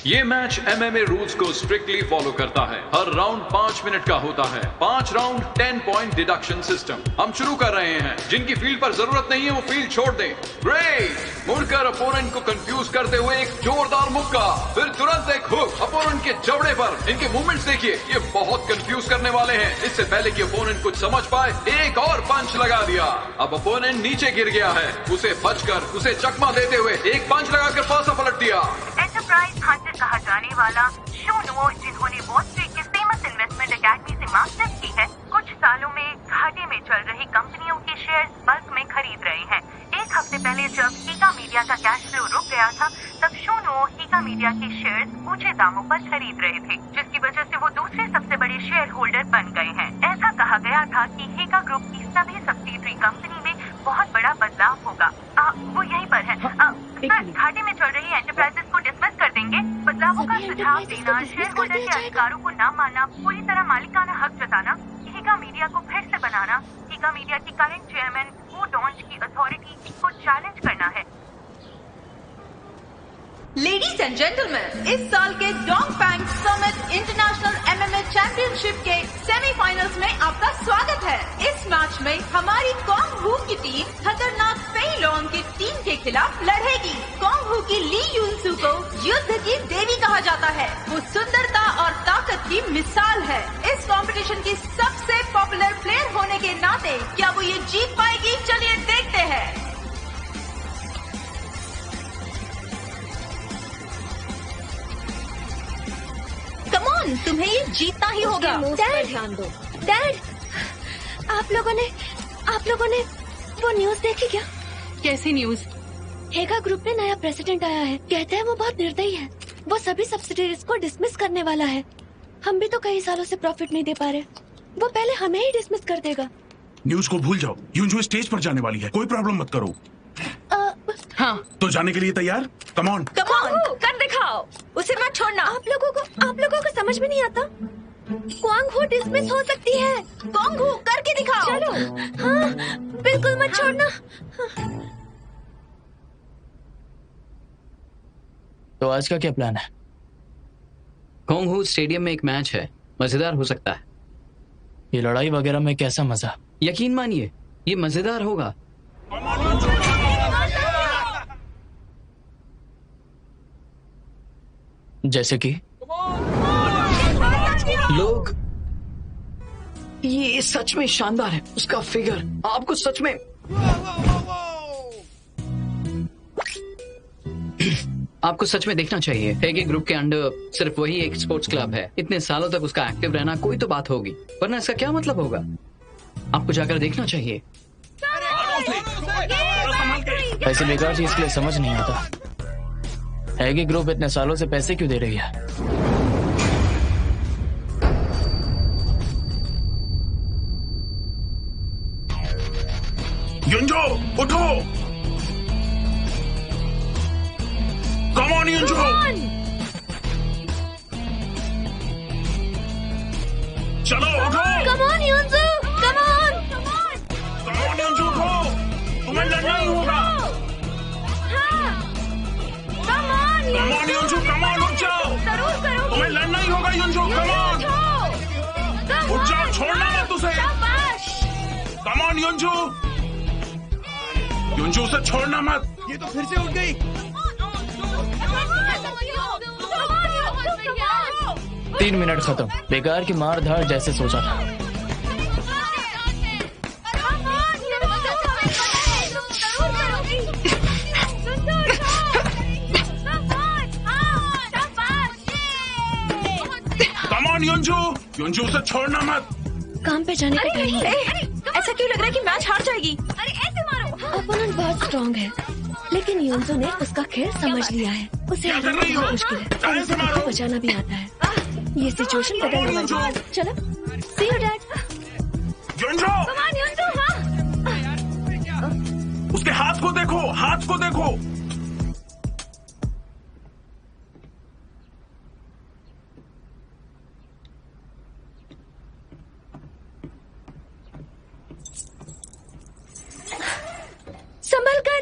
ये match MMA rules को strictly follow करता है। हर राउंड 5 मिनट का होता है। 5 राउंड 10 पॉइंट डिडक्शन सिस्टम। हम शुरू कर रहे हैं। जिनकी फील्ड पर जरूरत नहीं है वो फील्ड छोड़ दें। ग्रेट। मुड़कर अपोनेंट को कंफ्यूज करते हुए एक जोरदार मुक्का, फिर तुरंत एक हुक अपोनेंट के जबड़े पर। इनके मूवमेंट्स देखिए, ये बहुत कंफ्यूज करने वाले हैं। इससे पहले कि अपोनेंट कुछ समझ पाए, एक और पंच लगा दिया। अब अपोनेंट नीचे गिर गया है। उसे बचकर उसे चकमा देते हुए एक पंच लगाकर पासा पलट दिया। एंटरप्राइज हंटर कहा जाने वाला शोनुओ, जिन्होंने वॉल स्ट्रीट के फेमस इन्वेस्टमेंट एकेडमी से मास्टर्स की है, कुछ सालों में घाटे में चल रही कंपनियों के शेयर बल्क में खरीद रहे हैं। एक हफ्ते पहले जब हीका मीडिया का कैश फ्लो रुक गया था, तब शोनुओ हीका मीडिया के शेयर्स ऊंचे दामों पर खरीद रहे थे, जिसकी वजह से वो दूसरे सबसे बड़े शेयर होल्डर बन गए हैं। ऐसा कहा गया था कि हीका ग्रुप की सभी सब्सिडरी कंपनी में बहुत बड़ा बदलाव होगा। वो यहीं पर है। सर, घाटे में चल रही एंटरप्राइजेस को डिसमिस कर देंगे। बदलावों का सुझाव देना, शेयर होल्डर के अधिकारों को न मानना, पूरी तरह मालिकाना हक जताना, हीका मीडिया को फिर से बनाना, हीका मीडिया की करंट चेयरमैन वू डोंज की अथॉरिटी को चैलेंज करना है। लेडीज एंड जेंटलमैन, इस साल के डोंगफैंग समिट इंटरनेशनल MMA चैंपियनशिप के सेमीफाइनल्स में आपका स्वागत है। इस मैच में हमारी कॉन्ग हू की टीम खतरनाक फेई लॉन्ग की टीम के खिलाफ लड़ेगी। कॉन्ग हू की ली यूनसू को युद्ध की देवी कहा जाता है। वो सुंदरता और ताकत की मिसाल है। इस कंपटीशन की सबसे पॉपुलर प्लेयर होने के नाते क्या वो ये जीत पाएगी? चलिए देखते हैं। कमॉन, तुम्हें ये जीतना ही होगा। डैड, ध्यान दो। डैड, आप लोगों ने वो न्यूज देखी क्या? कैसी न्यूज? हेगा ग्रुप में नया प्रेसिडेंट आया है। कहते हैं वो बहुत निर्दयी है। वो सभी सब्सिडीज को डिसमिस करने वाला है। हम भी तो कई सालों से प्रॉफिट नहीं दे पा रहे। वो पहले हमें ही डिसमिस कर देगा। न्यूज को भूल जाओ। यूनजो स्टेज पर जाने वाली है, कोई प्रॉब्लम मत करो। हाँ, तो जाने के लिए तैयार? कम ऑन कर दिखाओ। उसे मत छोड़ना। आप लोगों को समझ में नहीं आता। क्वांग हू डिसमिस हो सकती है। कॉन्ग हू करके दिखाओ। चलो। हाँ, बिल्कुल मत छोड़ना। तो आज का क्या प्लान है? कॉन्ग हू स्टेडियम में एक मैच है, मजेदार हो सकता है। ये लड़ाई वगैरह में कैसा मजा? यकीन मानिए, ये मजेदार होगा। जैसे कि लोग, ये सच में शानदार है। उसका फिगर आपको सच में आपको सच में देखना चाहिए। हेगे ग्रुप के अंडर सिर्फ वही एक स्पोर्ट्स क्लब है। इतने सालों तक उसका एक्टिव रहना कोई तो बात होगी, वरना इसका क्या मतलब होगा? आपको जाकर देखना चाहिए। ऐसी बेकार चीज के लिए समझ नहीं आता। हेगे ग्रुप इतने सालों से पैसे क्यों दे रही है? युनजो उठो। Come on Yunjo. चलो उठो। Come on Yunju, come on. Come on Yunjo उठो। तुम्हें लड़ना ही होगा। कम ऑन युनजो, कम ऑन, उठ जाओ। जरूर करो। तुम्हें लड़ना ही होगा युनजो, कम ऑन। उठ जाओ, छोड़ना मत उसे। कम ऑन युनजो। युनजो उसे छोड़ना मत। ये तो फिर से उठ गई। 3 मिनट खत्म। बेकार की मार धाड़ जैसे सोचा था। कम ऑन युनजो, युनजो उसे छोड़ना मत। काम पे जाने का टाइम है। ऐसा क्यों लग रहा है कि मैच हार जाएगी? अरे ऐसे मारो। अपोनेंट बहुत स्ट्रांग है, लेकिन यूनजो ने उसका खेल समझ लिया है। उसे हराना बहुत मुश्किल है और उसे खुद को बचाना भी आता है। ये सिचुएशन बदलने वाली है। चलो, see you dad. Yunjo, come on Yunjo. हाँ, उसके हाथ को देखो, हाथ को देखो। संभल कर।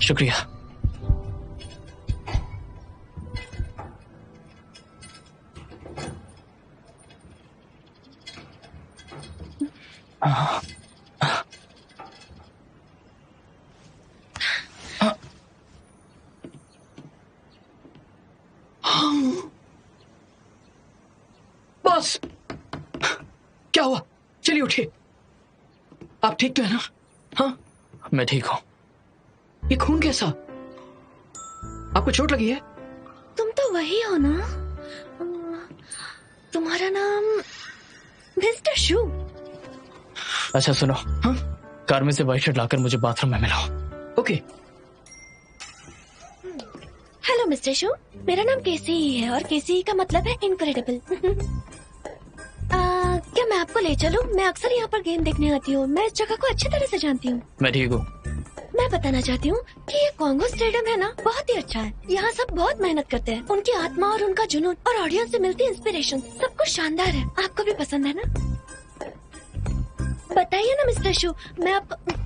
शुक्रिया। बॉस, क्या हुआ? चलिए उठिए। आप ठीक तो है ना? हाँ, मैं ठीक हूँ। ये खून कैसा? आपको चोट लगी है? तुम तो वही हो ना? तुम्हारा नाम मिस्टर शू? अच्छा सुनो, हाँ? कार में से व्हाइट शर्ट लाकर मुझे बाथरूम में मिलाओ। ओके। हेलो मिस्टर शू, मेरा नाम केसी ही है और केसी का मतलब है इनक्रेडिबल। क्या मैं आपको ले चलूं? मैं अक्सर यहाँ पर गेम देखने आती हूँ। मैं इस जगह को अच्छी तरह से जानती हूँ। मैं ठीक हूँ। मैं बताना चाहती हूँ कि ये कॉन्गो स्टेडियम है ना, बहुत ही अच्छा है। यहाँ सब बहुत मेहनत करते हैं। उनकी आत्मा और उनका जुनून और ऑडियंस से मिलती इंस्पिरेशन सब कुछ शानदार है। आपको भी पसंद है ना? बताइए ना मिस्टर शू, मैं आपको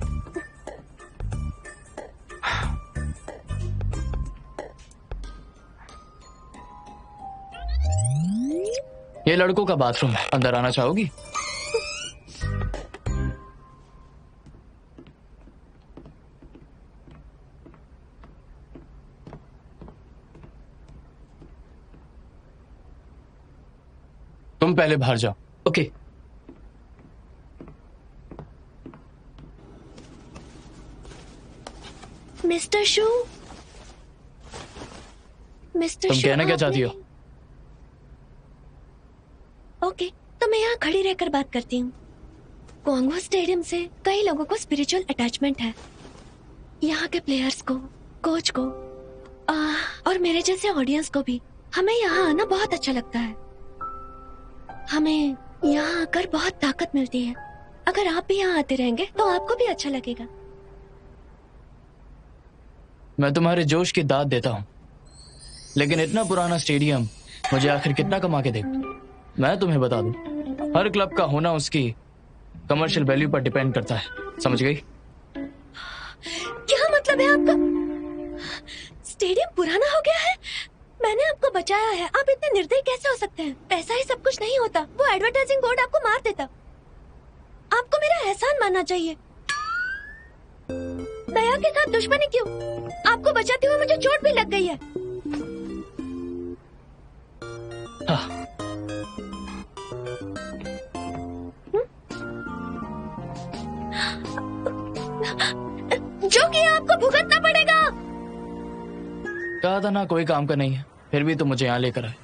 ये लड़कों का बाथरूम है, अंदर आना चाहोगी? तुम पहले बाहर जाओ। ओके। मिस्टर शू, मिस्टर तुम शू, कहना क्या चाहती हो? ओके, तो मैं यहाँ खड़ी रहकर बात करती हूँ। कॉन्गो स्टेडियम से कई लोगों को स्पिरिचुअल अटैचमेंट है। यहाँ के प्लेयर्स को, कोच को और मेरे जैसे ऑडियंस को भी हमें यहाँ आना बहुत अच्छा लगता है। हमें यहाँ आकर बहुत ताकत मिलती है। अगर आप भी यहाँ आते रहेंगे तो आपको भी अच्छा लगेगा। मैं तुम्हारे जोश की दाद देता हूँ, लेकिन इतना पुराना स्टेडियम मुझे आखिर कितना कमा के देगा? मैं तुम्हें बता दूं, हर क्लब का होना उसकी कमर्शियल वैल्यू पर डिपेंड करता है। समझ गई? क्या मतलब है आपका? स्टेडियम पुराना हो गया है? मैंने आपको बचाया है। आप इतने निर्दयी कैसे हो सकते हैं? पैसा ही सब कुछ नहीं होता। वो एडवर्टाइजिंग बोर्ड आपको मार देता। आपको मेरा एहसान मानना चाहिए। दया के साथ दुश्मनी क्यों? आपको बचाते हुए मुझे चोट भी लग गई है। हाँ। जो किया आपको भुगतना पड़ेगा। कहा था ना कोई काम का नहीं है, फिर भी तो मुझे यहाँ लेकर आए।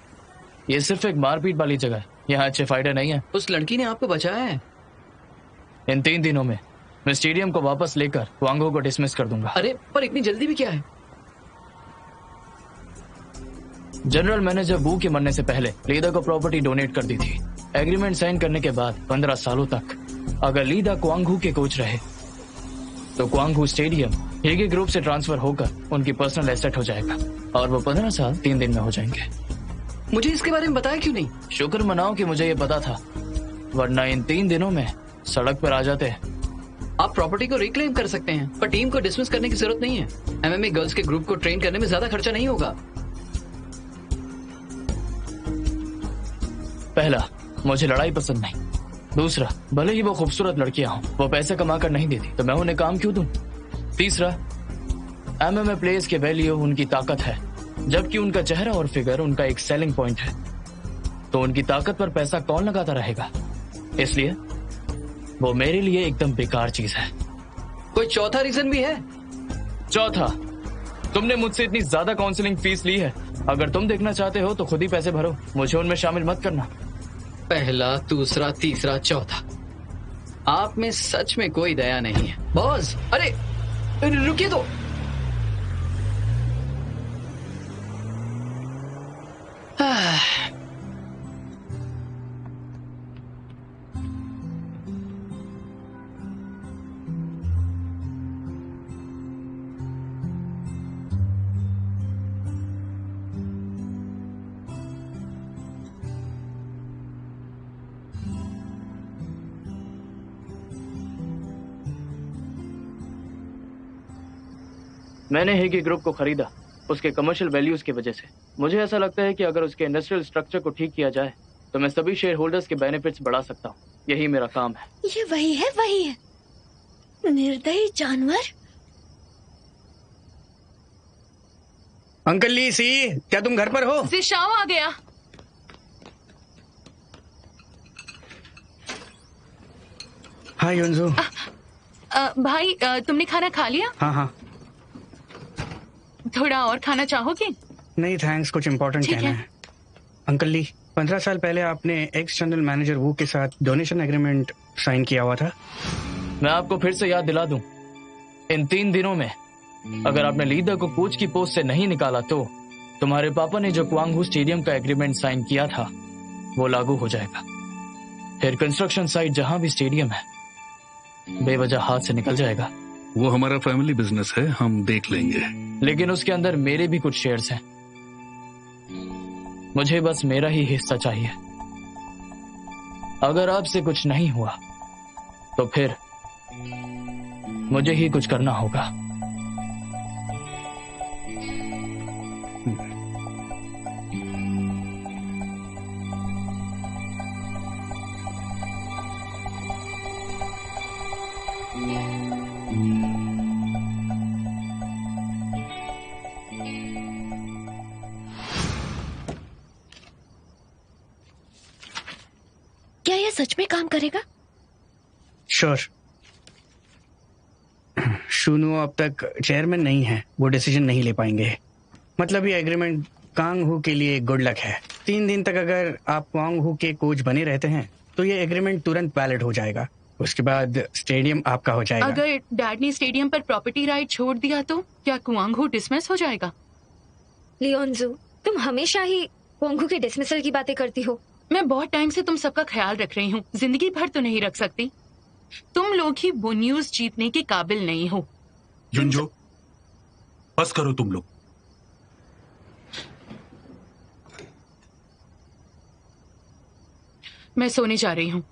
ये सिर्फ एक मारपीट वाली जगह है, यहाँ अच्छे फाइटर नहीं है। उस लड़की ने आपको बचाया है। इन 3 दिनों में मैं स्टेडियम को वापस लेकर वांगो को डिसमिस कर दूंगा। अरे पर इतनी जल्दी भी क्या है? जनरल मैनेजर वू के मरने से पहले लीदा को प्रॉपर्टी डोनेट कर दी थी। एग्रीमेंट साइन करने के बाद 15 सालों तक अगर लीदा क्वांगहू के कोच रहे तो क्वांगहू स्टेडियम हेगे ग्रुप से ट्रांसफर होकर उनकी पर्सनल एसेट हो जाएगा और वो 15 साल 3 दिन में हो जाएंगे। मुझे इसके बारे में बताया क्यों नहीं? शुक्र मनाओ कि मुझे ये पता था, वरना इन 3 दिनों में सड़क पर आ जाते। आप प्रॉपर्टी को रिक्लेम कर सकते हैं, पर टीम को डिसमिस करने की जरूरत नहीं है। एमएमए गर्ल्स के ग्रुप को ट्रेन करने में ज्यादा खर्चा नहीं होगा। पहला, मुझे लड़ाई पसंद नहीं। दूसरा, भले ही वो खूबसूरत लड़कियां हों, वो पैसे कमा कर नहीं देती तो मैं उन्हें काम क्यों दूं? तीसरा, एमएमए प्लेयर्स के वैल्यू उनकी ताकत है, जबकि उनका चेहरा और फिगर उनका एक सेलिंग पॉइंट है। तो उनकी ताकत पर पैसा कौन लगाता रहेगा? इसलिए वो मेरे लिए एकदम बेकार चीज है। कोई चौथा रीजन भी है? चौथा, तुमने मुझसे इतनी ज्यादा काउंसलिंग फीस ली है। अगर तुम देखना चाहते हो तो खुद ही पैसे भरो, मुझे उनमें शामिल मत करना। पहला, दूसरा, तीसरा, चौथा। आप में सच में कोई दया नहीं है बॉस। अरे रुकिए तो। मैंने हेगी ग्रुप को खरीदा उसके कमर्शियल वैल्यूज की वजह से। मुझे ऐसा लगता है कि अगर उसके इंडस्ट्रियल स्ट्रक्चर को ठीक किया जाए तो मैं सभी शेयर होल्डर्स के बेनिफिट्स बढ़ा सकता हूँ। यही मेरा काम है। ये वही है निर्दयी जानवर। अंकल ली सी, क्या तुम घर पर हो? जिशाओ आ गया। हाय युनजू। भाई तुमने खाना खा लिया? हाँ। थोड़ा और खाना चाहोगे? नहीं थैंक्स, कुछ इम्पोर्टेंट कहना है। अंकल ली, 15 साल पहले आपने एक्स जनरल मैनेजर वू के साथ डोनेशन एग्रीमेंट साइन किया हुआ था। मैं आपको फिर से याद दिला दूं, इन 3 दिनों में अगर आपने लीडर को कोच की पोस्ट से नहीं निकाला तो तुम्हारे पापा ने जो क्वांगहू स्टेडियम का एग्रीमेंट साइन किया था वो लागू हो जाएगा। फिर कंस्ट्रक्शन साइट जहां भी स्टेडियम है बेवजह हाथ से निकल जाएगा। वो हमारा फैमिली बिजनेस है, हम देख लेंगे। लेकिन उसके अंदर मेरे भी कुछ शेयर्स हैं। मुझे बस मेरा ही हिस्सा चाहिए। अगर आपसे कुछ नहीं हुआ तो फिर मुझे ही कुछ करना होगा। क्या यह सच में काम करेगा? श्योर। शुनू अब तक चेयरमैन नहीं है, वो डिसीजन नहीं ले पाएंगे। मतलब ये एग्रीमेंट कांगहू के लिए गुड लक है। 3 दिन तक अगर आप कांगहू के कोच बने रहते हैं तो ये एग्रीमेंट तुरंत वैलिड हो जाएगा। उसके बाद स्टेडियम आपका हो जाएगा। अगर डैड ने स्टेडियम पर प्रॉपर्टी राइट छोड़ दिया तो क्या क्वांगहू डिसमिस हो जाएगा? लियोनजू, तुम हमेशा ही क्वांगहू के डिसमिसल की बातें करती हो। मैं बहुत टाइम से तुम सबका ख्याल रख रही हूँ, जिंदगी भर तो नहीं रख सकती। तुम लोग ही वो न्यूज जीतने के काबिल नहीं हो। युनजो, बस करो तुम लोग। मैं सोने जा रही हूँ।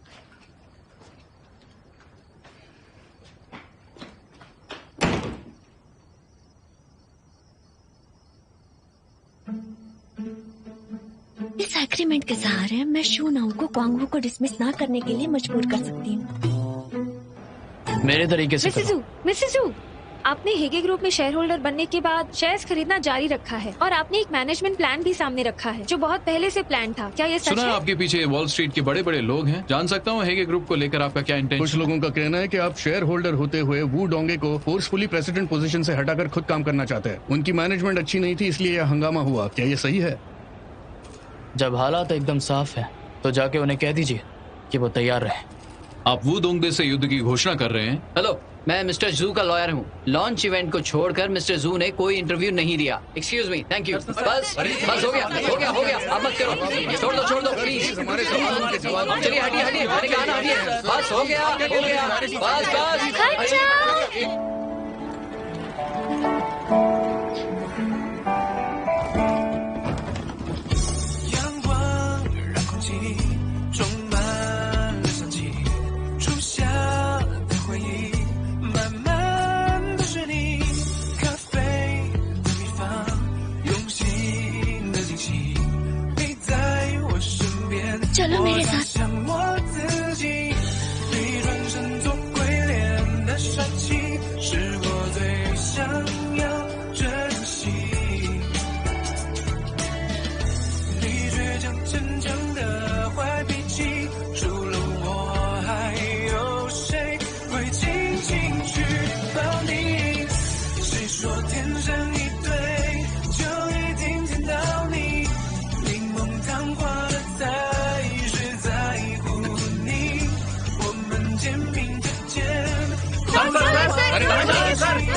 इस एग्रीमेंट के सहारे मैं शुनाऊ को क्वांगहू को डिसमिस ना करने के लिए मजबूर कर सकती हूँ। मेरे तरीके से मिसेस जू, आपने हेगे ग्रुप में शेयर होल्डर बनने के बाद शेयर्स खरीदना जारी रखा है और आपने एक मैनेजमेंट प्लान भी सामने रखा है जो बहुत पहले से प्लान था। क्या ये सच सुना है? आपके पीछे वॉल स्ट्रीट के बड़े बड़े लोग हैं। जान सकता हूँ हेगे ग्रुप को लेकर आपका क्या इंटेंशन? कुछ लोगों का कहना है कि आप शेयर होल्डर होते हुए वू डोंगे को फोर्सफुली प्रेसिडेंट पोजीशन से हटाकर खुद काम करना चाहते हैं। उनकी मैनेजमेंट अच्छी नहीं थी, इसलिए यह हंगामा हुआ। क्या ये सही है? जब हालात एकदम साफ है तो जाके उन्हें कह दीजिए कि वो तैयार रहे। आप वू दोंगदे से युद्ध की घोषणा कर रहे हैं? हेलो, मैं मिस्टर जू का लॉयर हूँ। लॉन्च इवेंट को छोड़कर मिस्टर जू ने कोई इंटरव्यू नहीं दिया। Excuse me, thank you. बस हो गया अब मत करो। छोड़ दो प्लीज। चलिए हटिए, मैंने कहा ना हटिए। बस हो गया बस। चलो मेरे साथ।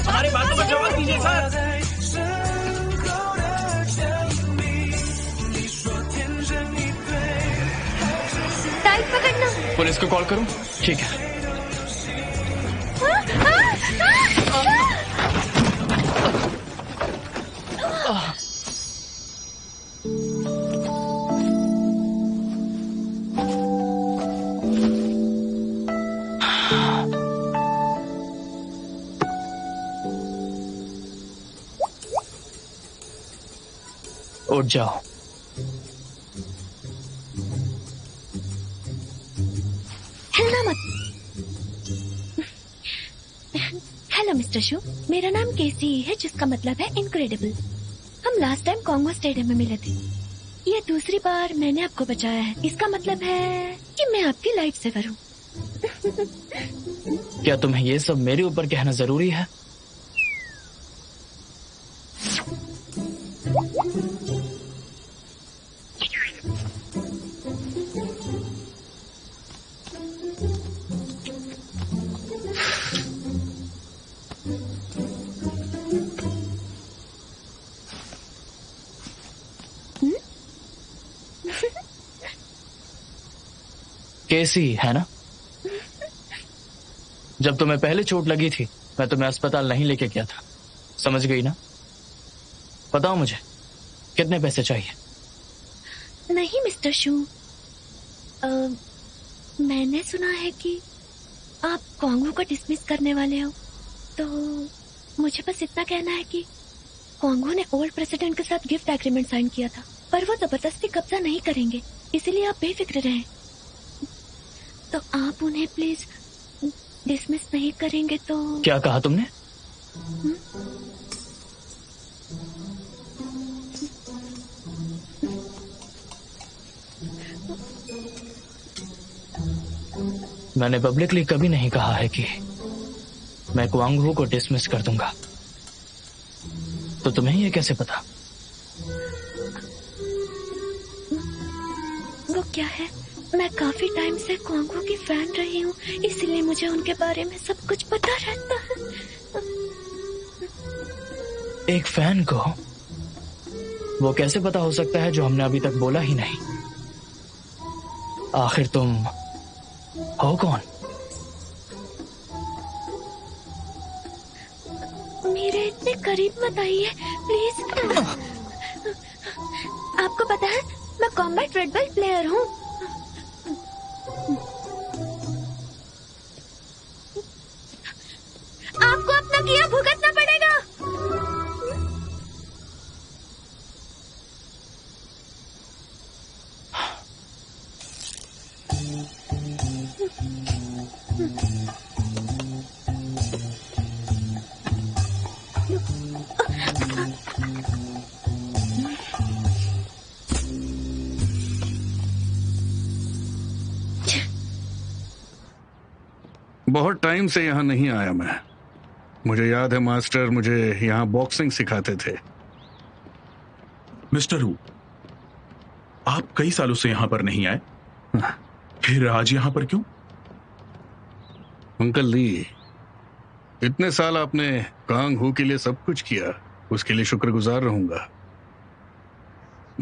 हमारी बातों का जवाब दीजिए सर। टाइट पकड़ना। पुलिस को कॉल करूं? ठीक है। उठ जाओ। हिलना मत। हेलो मिस्टर शू, मेरा नाम केसी है, जिसका मतलब है इनक्रेडिबल। हम लास्ट टाइम कांगो स्टेडियम में मिले थे। ये दूसरी बार मैंने आपको बचाया है। इसका मतलब है कि मैं आपकी लाइफ सेवर हूँ। क्या तुम्हें ये सब मेरे ऊपर कहना जरूरी है? केसी है ना? जब तुम्हें पहले चोट लगी थी मैं तुम्हें अस्पताल नहीं लेके गया था, समझ गई ना? बताओ मुझे कितने पैसे चाहिए? नहीं मिस्टर शू, मैंने सुना है कि आप कांगो को डिसमिस करने वाले हो, तो मुझे बस इतना कहना है कि कांगो ने ओल्ड प्रेसिडेंट के साथ गिफ्ट एग्रीमेंट साइन किया था, पर वो जबरदस्ती कब्जा नहीं करेंगे, इसलिए आप बेफिक्र रहें। तो आप उन्हें प्लीज डिसमिस नहीं करेंगे तो? क्या कहा तुमने? मैंने पब्लिकली कभी नहीं कहा है कि मैं क्वांगहू को डिसमिस कर दूंगा, तो तुम्हें ये कैसे पता? वो क्या है, मैं काफी टाइम से क्वांगहू की फैन रही हूँ, इसलिए मुझे उनके बारे में सब कुछ पता रहता है। एक फैन को वो कैसे पता हो सकता है जो हमने अभी तक बोला ही नहीं? आखिर तुम हो कौन? मेरे इतने करीब मत आइए प्लीज। आपको पता है मैं कॉम्बैट रेड बेल्ट प्लेयर हूँ। आपको अपना किया भुगतना पड़ेगा। बहुत टाइम से यहाँ नहीं आया मैं। मुझे याद है मास्टर मुझे यहाँ बॉक्सिंग सिखाते थे। मिस्टर हू, आप कई सालों से यहाँ पर नहीं आए, फिर आज यहाँ पर क्यों? अंकल ली, इतने साल आपने कांग हू के लिए सब कुछ किया, उसके लिए शुक्रगुजार रहूंगा।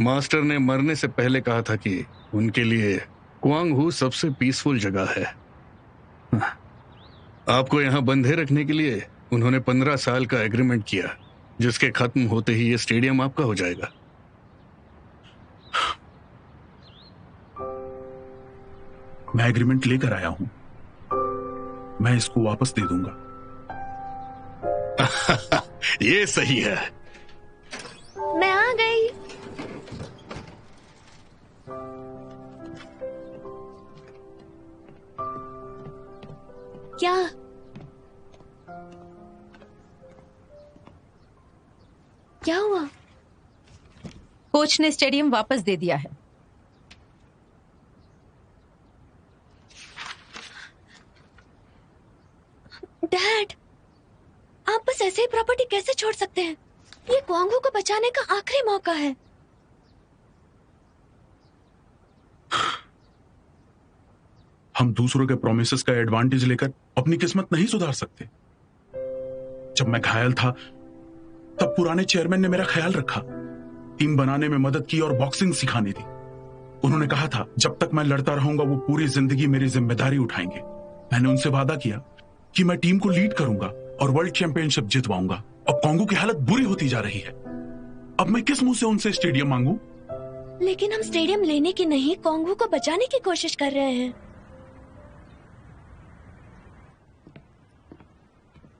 मास्टर ने मरने से पहले कहा था कि उनके लिए क्वांग हू सबसे पीसफुल जगह है। आपको यहाँ बंधे रखने के लिए उन्होंने 15 साल का एग्रीमेंट किया, जिसके खत्म होते ही ये स्टेडियम आपका हो जाएगा। मैं एग्रीमेंट लेकर आया हूं, मैं इसको वापस दे दूंगा। ये सही है। मैं आ गई। क्या? क्या हुआ? कोच ने स्टेडियम वापस दे दिया है। डैड, आप बस ऐसे ही प्रॉपर्टी कैसे छोड़ सकते हैं? ये क्वांगहू को बचाने का आखिरी मौका है। हम दूसरों के प्रोमिसेस का एडवांटेज लेकर अपनी किस्मत नहीं सुधार सकते। जब मैं घायल था तब पुराने चेयरमैन ने मेरा ख्याल रखा, टीम बनाने में मदद की और बॉक्सिंग सिखाने दी। उन्होंने कहा था जब तक मैं लड़ता रहूंगा वो पूरी जिंदगी मेरी जिम्मेदारी उठाएंगे। मैंने उनसे वादा किया कि मैं टीम को लीड करूंगा और वर्ल्ड चैंपियनशिप जितवाऊंगा। अब कांगो की हालत बुरी होती जा रही है। अब मैं किस मुंह से उनसे स्टेडियम मांगू? लेकिन हम स्टेडियम लेने की नहीं, कांगो को बचाने की कोशिश कर रहे हैं।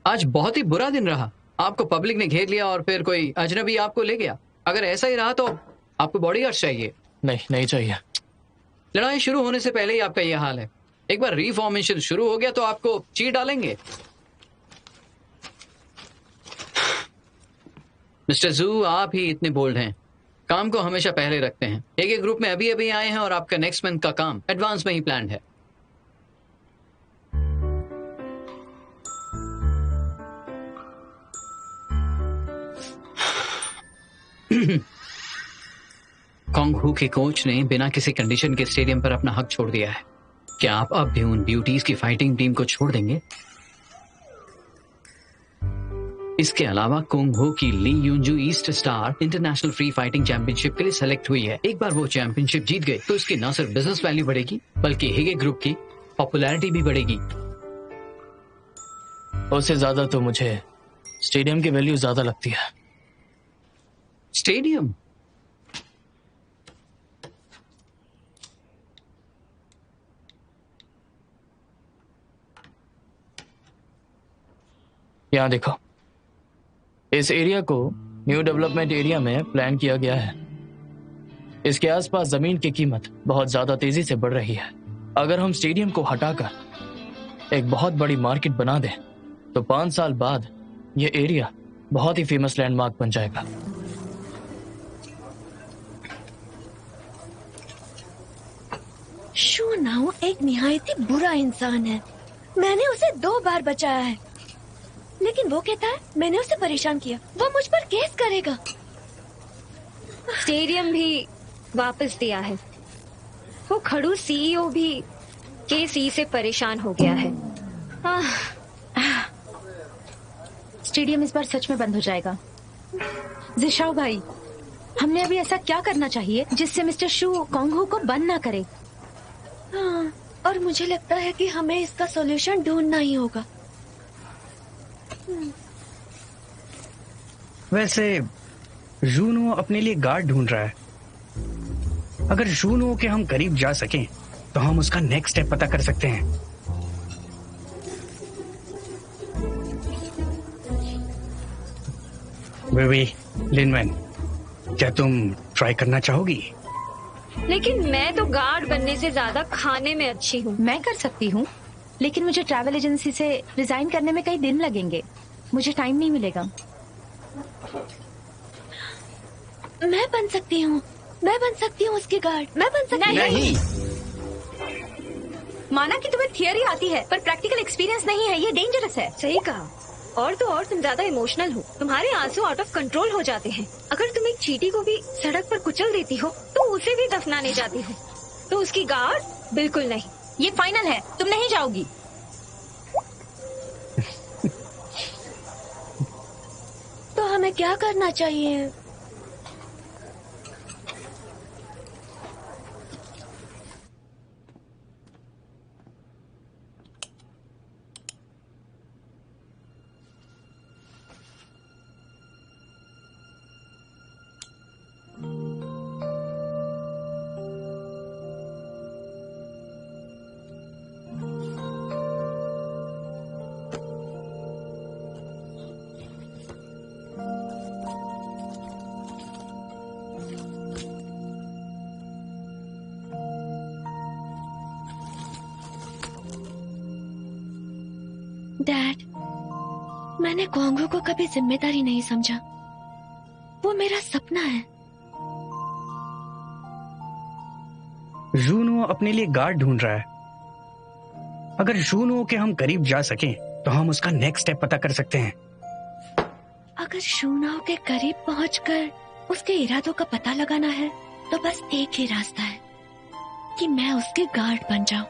आज बहुत ही बुरा दिन रहा। आपको पब्लिक ने घेर लिया और फिर कोई अजनबी आपको ले गया। अगर ऐसा ही रहा तो आपको बॉडीगार्ड चाहिए? नहीं चाहिए। लड़ाई शुरू होने से पहले ही आपका ये हाल है। एक बार रीफॉर्मेशन शुरू हो गया तो आपको चीर डालेंगे। मिस्टर जू, आप ही इतने बोल्ड हैं, काम को हमेशा पहले रखते हैं। एक ग्रुप में अभी अभी आए हैं और आपका नेक्स्ट मंथ का काम एडवांस में ही प्लान्ड है। कॉन्ग हू के कोच ने बिना किसी कंडीशन के स्टेडियम पर अपना हक छोड़ दिया है। क्या आप अब भी उन ब्यूटीज की फाइटिंग टीम को छोड़ देंगे? इसके अलावा कोंग हो की Lee Yunju East Star International free fighting championship के लिए सेलेक्ट हुई है। एक बार वो चैंपियनशिप जीत गए तो इसकी न सिर्फ बिजनेस वैल्यू बढ़ेगी बल्कि हिगे ग्रुप की पॉपुलैरिटी भी बढ़ेगी। उससे ज्यादा तो मुझे स्टेडियम की वैल्यू ज्यादा लगती है। स्टेडियम? यहाँ देखो, इस एरिया को न्यू डेवलपमेंट एरिया में प्लान किया गया है। इसके आसपास जमीन की कीमत बहुत ज्यादा तेजी से बढ़ रही है। अगर हम स्टेडियम को हटाकर एक बहुत बड़ी मार्केट बना दें तो 5 साल बाद यह एरिया बहुत ही फेमस लैंडमार्क बन जाएगा। शू नाउ एक निहायत ही बुरा इंसान है। मैंने उसे 2 बार बचाया है, लेकिन वो कहता है मैंने उसे परेशान किया। वो मुझ पर केस करेगा। स्टेडियम भी वापस दिया है। वो खड़ू सीईओ भी केसी से परेशान हो गया है। स्टेडियम इस बार सच में बंद हो जाएगा। जिशाओ भाई, हमने अभी ऐसा क्या करना चाहिए जिससे मिस्टर शू कॉन्ग हू को बंद ना करे? हाँ, और मुझे लगता है कि हमें इसका सॉल्यूशन ढूंढना ही होगा। वैसे जूनो अपने लिए गार्ड ढूंढ रहा है। अगर जूनो के हम करीब जा सकें तो हम उसका नेक्स्ट स्टेप पता कर सकते हैं। वेवी लिनमैन, क्या तुम ट्राई करना चाहोगी? लेकिन मैं तो गार्ड बनने से ज्यादा खाने में अच्छी हूँ। मैं कर सकती हूँ, लेकिन मुझे ट्रैवल एजेंसी से रिजाइन करने में कई दिन लगेंगे। मुझे टाइम नहीं मिलेगा। मैं बन सकती हूँ उसके गार्ड। मैं बन सकती हूँ। नहीं। माना कि तुम्हें थियरी आती है पर प्रैक्टिकल एक्सपीरियंस नहीं है, ये डेंजरस है। सही कहा। और तो और तुम ज्यादा इमोशनल हो। तुम्हारे आंसू आउट ऑफ कंट्रोल हो जाते हैं। अगर तुम एक चींटी को भी सड़क पर कुचल देती हो तो उसे भी दफनाने जाती हो, तो उसकी गार्ड बिल्कुल नहीं। ये फाइनल है, तुम नहीं जाओगी। तो हमें क्या करना चाहिए? डैड, मैंने कॉन्गो को कभी जिम्मेदारी नहीं समझा। वो मेरा सपना है। जूनो अपने लिए गार्ड ढूंढ रहा है। अगर जूनो के हम करीब जा सकें तो हम उसका नेक्स्ट स्टेप पता कर सकते हैं। अगर शूनाओ के करीब पहुंचकर उसके इरादों का पता लगाना है तो बस एक ही रास्ता है कि मैं उसके गार्ड बन जाऊं।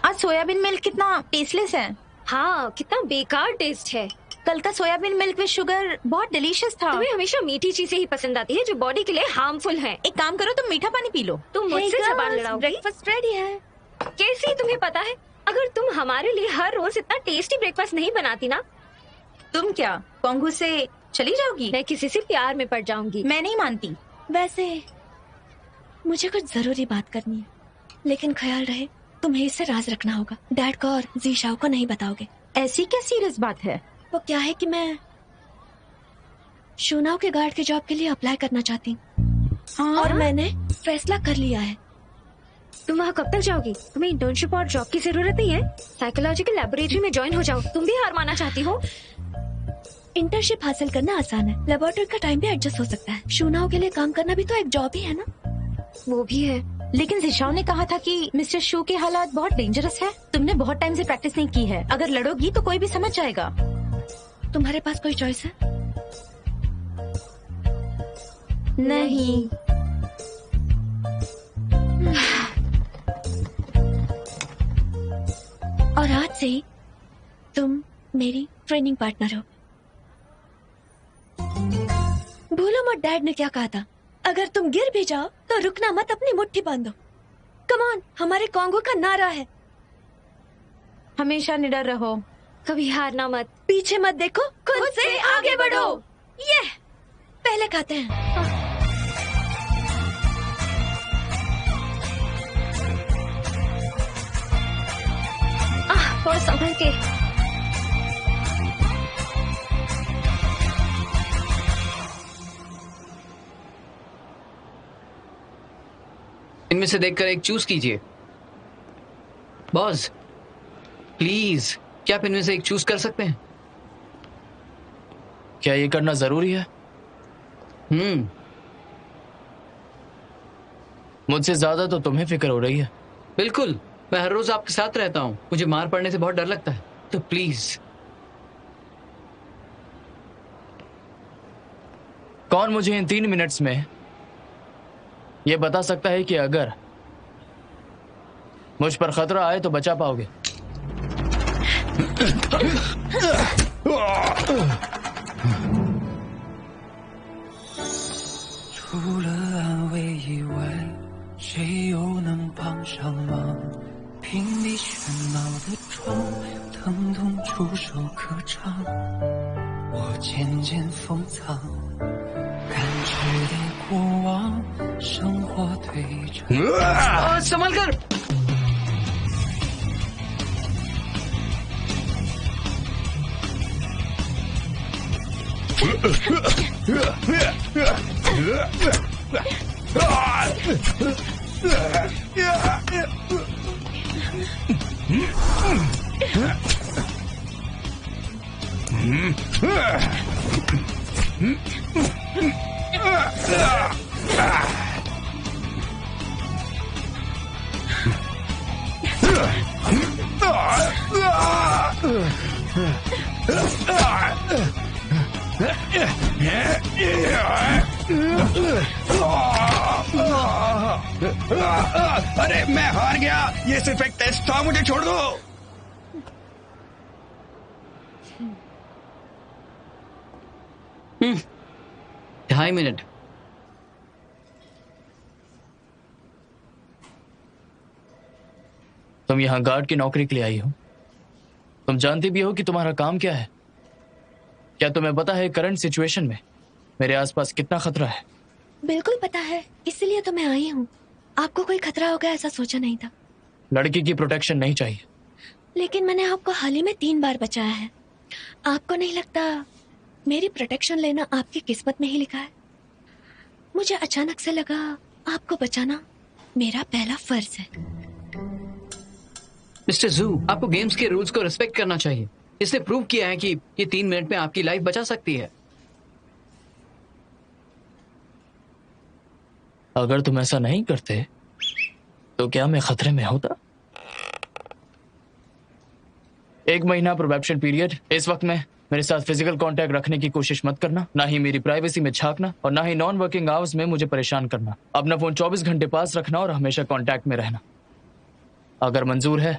आज सोयाबीन मिल्क कितना टेस्टलेस है। हाँ, कितना बेकार टेस्ट है। कल का सोयाबीन मिल्क विद शुगर बहुत डिलीशियस था। तुम्हें हमेशा मीठी चीजें ही पसंद आती है जो बॉडी के लिए हार्मफुल है। एक काम करो, तुम मीठा पानी पी लो। तुम मुझसे जबान लड़ाओ। ब्रेकफास्ट रेडी है। कैसी तुम्हें पता है, अगर तुम हमारे लिए हर रोज इतना टेस्टी ब्रेकफास्ट नहीं बनाती ना, तुम क्या कॉन्गो से चली जाओगी? मैं किसी से प्यार में पड़ जाऊंगी। मैं नहीं मानती। वैसे मुझे कुछ जरूरी बात करनी है, लेकिन ख्याल रहे तुम्हें इससे राज रखना होगा। डैड को और जीशाओ को नहीं बताओगे। ऐसी क्या सीरियस बात है? वो क्या है कि मैं शूनाओ के गार्ड की जॉब के लिए अप्लाई करना चाहती हूँ। हाँ? और मैंने फैसला कर लिया है। तुम वहाँ कब तक जाओगी? तुम्हें इंटर्नशिप और जॉब की जरूरत नहीं है? साइकोलॉजिकल लेबोरेटरी में ज्वाइन हो जाओ। तुम भी हार मानना चाहती हो? इंटर्नशिप हासिल करना आसान है, लेबोरेटरी का टाइम भी एडजस्ट हो सकता है। शूनाओ के लिए काम करना भी तो एक जॉब ही है ना। वो भी है, लेकिन जिशाओ ने कहा था कि मिस्टर शू के हालात बहुत डेंजरस है। तुमने बहुत टाइम से प्रैक्टिस नहीं की है, अगर लड़ोगी तो कोई भी समझ जाएगा। तुम्हारे पास कोई चॉइस है? नहीं। और आज से ही तुम मेरी ट्रेनिंग पार्टनर हो। भूलो मत डैड ने क्या कहा था, अगर तुम गिर भी जाओ तो रुकना मत, अपनी मुट्ठी बांधो। कम ऑन, हमारे कॉन्गो का नारा है, हमेशा निडर रहो, कभी हारना मत, पीछे मत देखो, खुद से आगे बढ़ो। ये पहले खाते हैं। और संभल के। इनमें से देखकर एक चूज कीजिए। बॉस प्लीज, क्या आप इनमें से एक चूज कर सकते हैं? क्या ये करना जरूरी है? मुझसे ज्यादा तो तुम्हें फिक्र हो रही है। बिल्कुल, मैं हर रोज आपके साथ रहता हूँ, मुझे मार पड़ने से बहुत डर लगता है, तो प्लीज। कौन मुझे इन 3 मिनट्स में ये बता सकता है कि अगर मुझ पर खतरा आए तो बचा पाओगे? संभल कर। अरे मैं हार गया, ये सिर्फ एक टेस्ट था, मुझे छोड़ दो। ढाई मिनट। तुम यहाँ गार्ड की नौकरी के लिए आई हो, तुम जानती भी हो कि तुम्हारा काम क्या है। क्या तुम्हें पता है करंट सिचुएशन में मेरे आसपास कितना खतरा है? बिल्कुल पता है, इसलिए तो मैं आई हूँ। आपको कोई खतरा होगा ऐसा सोचा नहीं था। लड़की की प्रोटेक्शन नहीं चाहिए। लेकिन मैंने आपको हाल ही में 3 बार बचाया है। आपको नहीं लगता मेरी प्रोटेक्शन लेना आपकी किस्मत में ही लिखा है? मुझे अचानक से लगा आपको बचाना मेरा पहला फर्ज है। मिस्टर जू, आपको गेम्स के रूल्स को रिस्पेक्ट करना चाहिए। इसने प्रूव किया है कि ये 3 मिनट में आपकी लाइफ बचा सकती है। अगर तुम ऐसा नहीं करते तो क्या मैं खतरे में होता? 1 महीना प्रोबेप्शन पीरियड। इस वक्त में मेरे साथ फिजिकल कांटेक्ट रखने की कोशिश मत करना, ना ही मेरी प्राइवेसी में झांकना और ना ही नॉन वर्किंग आवर्स में मुझे परेशान करना। अपना फोन 24 घंटे पास रखना और हमेशा कांटेक्ट में रहना। अगर मंजूर है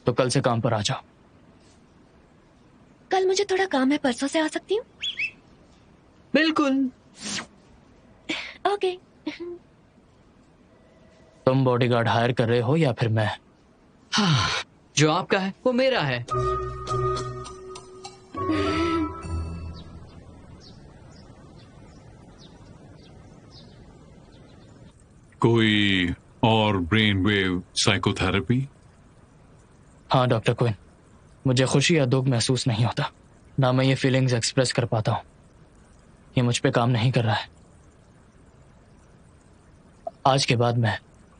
तो कल से काम पर आ जाओ। कल मुझे थोड़ा काम है, परसों से आ सकती हूँ? बिल्कुल। ओके। तुम बॉडीगार्ड हायर कर रहे हो या फिर मैं? हाँ, जो आपका है वो मेरा है। कोई और ब्रेन वेव साइकोथेरेपी? हाँ डॉक्टर क्विन, मुझे खुशी या दुख महसूस नहीं होता, ना मैं ये फीलिंग्स एक्सप्रेस कर पाता हूँ। ये मुझ पे काम नहीं कर रहा है। आज के बाद मैं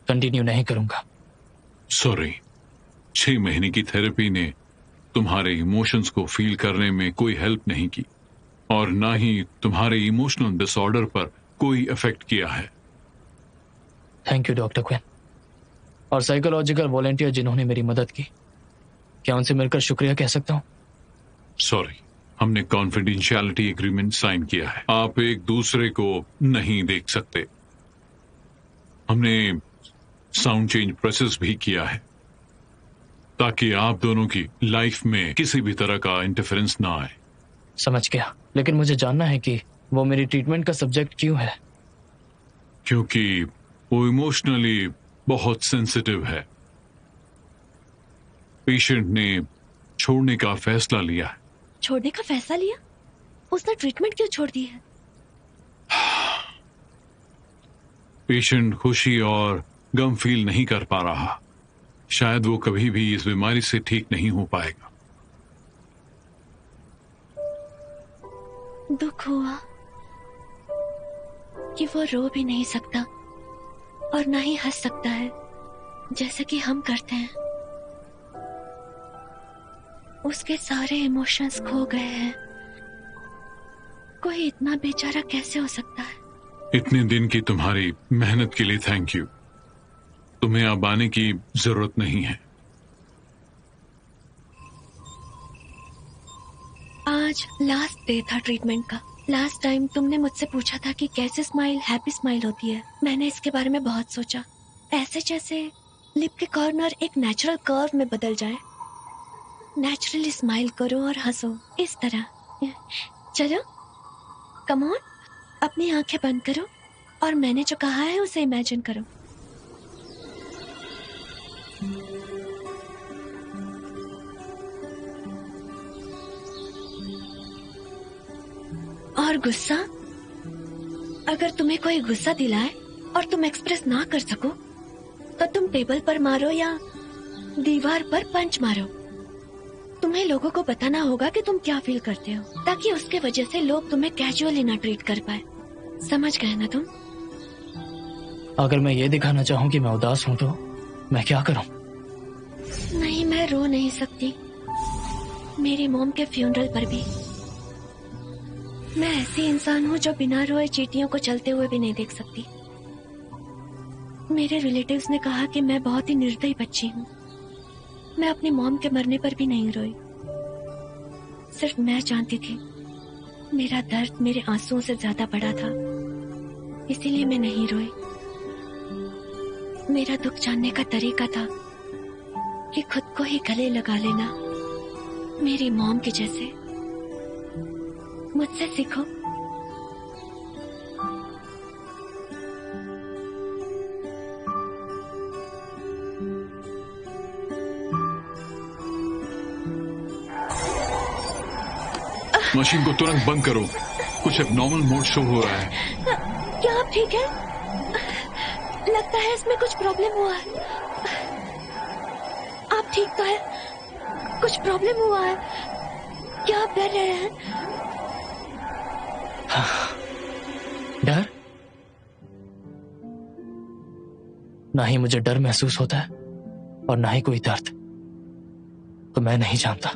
कंटिन्यू नहीं करूंगा। सॉरी, 6 महीने की थेरेपी ने तुम्हारे इमोशंस को फील करने में कोई हेल्प नहीं की और ना ही तुम्हारे इमोशनल डिसऑर्डर पर कोई इफेक्ट किया है। Thank you doctor Quinn. और साइकोलॉजिकल वॉलंटियर जिन्होंने मेरी मदद की, क्या उनसे मिलकर शुक्रिया कह सकता हूँ? सॉरी, हमने कॉन्फिडेंशियलिटी एग्रीमेंट साइन किया है। आप एक दूसरे को नहीं देख सकते। हमने साउंड चेंज प्रोसेस भी किया है ताकि आप दोनों की लाइफ में किसी भी तरह का इंटरफेरेंस ना आए। समझ गया, लेकिन मुझे जानना है कि वो मेरी ट्रीटमेंट का सब्जेक्ट क्यों है? क्योंकि वो इमोशनली बहुत सेंसिटिव है। पेशेंट ने छोड़ने का फैसला लिया है। छोड़ने का फैसला लिया? उसने ट्रीटमेंट क्यों छोड़ दी है? पेशेंट खुशी और गम फील नहीं कर पा रहा। शायद वो कभी भी इस बीमारी से ठीक नहीं हो पाएगा। दुख हुआ कि वो रो भी नहीं सकता और ना ही हंस सकता है जैसे कि हम करते हैं। उसके सारे इमोशंस खो गए हैं। कोई इतना बेचारा कैसे हो सकता है? इतने दिन की तुम्हारी मेहनत के लिए थैंक यू। तुम्हें अब आने की जरूरत नहीं है। आज लास्ट डे था ट्रीटमेंट का। लास्ट टाइम तुमने मुझसे पूछा था कि कैसे स्माइल हैप्पी स्माइल होती है। मैंने इसके बारे में बहुत सोचा। ऐसे जैसे लिप के कॉर्नर एक नेचुरल कर्व में बदल जाए। नेचुरली स्माइल करो और हंसो, इस तरह। चलो कम ऑन, अपनी आंखें बंद करो और मैंने जो कहा है उसे इमेजिन करो। और गुस्सा, अगर तुम्हें कोई गुस्सा दिलाए और तुम एक्सप्रेस ना कर सको तो तुम टेबल पर मारो या दीवार पर पंच मारो। तुम्हें लोगों को बताना होगा कि तुम क्या फील करते हो, ताकि उसके वजह से लोग तुम्हें कैजुअली ना ट्रीट कर पाए। समझ गए ना तुम? अगर मैं ये दिखाना चाहूँ कि मैं उदास हूँ तो मैं क्या करूँ? नहीं, मैं रो नहीं सकती। मेरी मॉम के फ्यूनरल पर भी। मैं ऐसी इंसान हूँ जो बिना रोए चींटियों को चलते हुए भी नहीं देख सकती। मेरे रिलेटिव्स ने कहा कि मैं बहुत ही निर्दयी बच्ची हूँ। मैं अपनी मॉम के मरने पर भी नहीं रोई। सिर्फ मैं जानती थी मेरा दर्द मेरे आंसुओं से ज्यादा बड़ा था, इसीलिए मैं नहीं रोई। मेरा दुख जानने का तरीका था कि खुद को ही गले लगा लेना, मेरी मॉम के जैसे। मुझसे सीखो। मशीन को तुरंत बंद करो। कुछ एबनॉर्मल मोड शो हो रहा है। क्या आप ठीक है? लगता है इसमें कुछ प्रॉब्लम हुआ है। आप ठीक तो है? कुछ प्रॉब्लम हुआ है? क्या आप डर रहे हैं? डर? ना ही मुझे डर महसूस होता है और ना ही कोई दर्द। तो मैं नहीं जानता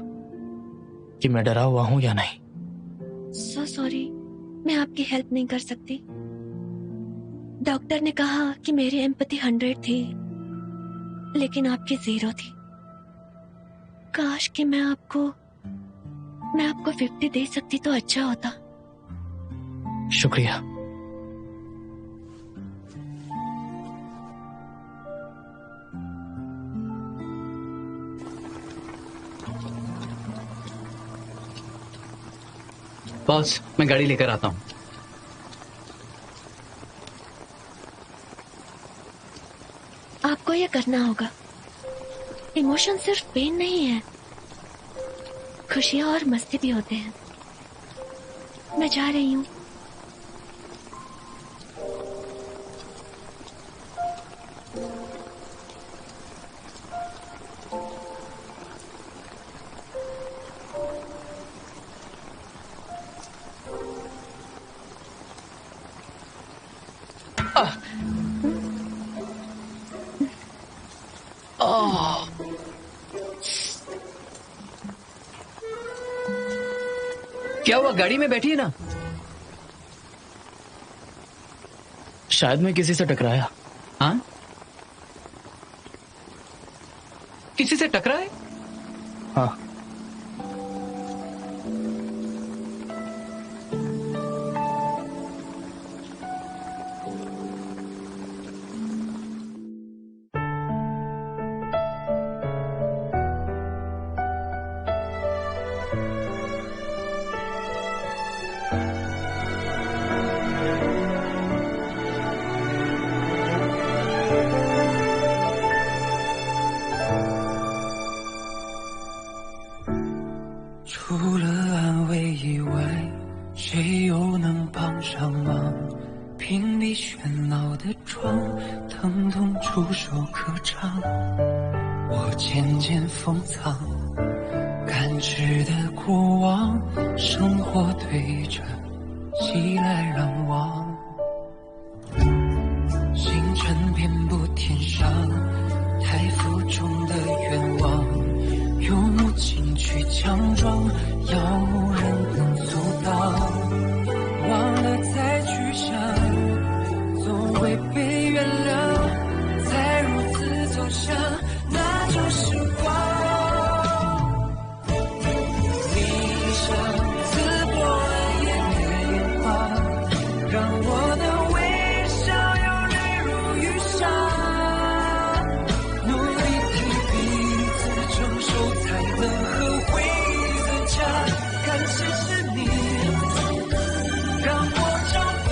कि मैं डरा हुआ हूं या नहीं। So sorry, मैं आपकी हेल्प नहीं कर सकती। डॉक्टर ने कहा कि मेरी एम्पैथी 100 थी, लेकिन आपकी 0 थी। काश कि मैं आपको 50 दे सकती तो अच्छा होता। शुक्रिया। बॉस, मैं गाड़ी लेकर आता हूँ। आपको ये करना होगा। इमोशन सिर्फ पेन नहीं है, खुशियाँ और मस्ती भी होते हैं। मैं जा रही हूँ। क्या हुआ? गाड़ी में बैठी है ना? शायद मैं किसी से टकराया। हाँ? किसी से टकराए? हाँ।除了安慰以外，谁又能帮上忙？屏蔽喧闹的窗，疼痛触手可长。我渐渐封藏，感知的过往，生活对着熙来攘往。星辰遍布天上，太浮中的愿望。用无情去强装，要无人能阻挡。忘了再去想，总会被原谅。再如此走向那种时光，你像刺破了眼的眼眶，让我的微笑有泪如雨下。努力替彼此承受，才能和回忆增强。感谢是你，让我找回。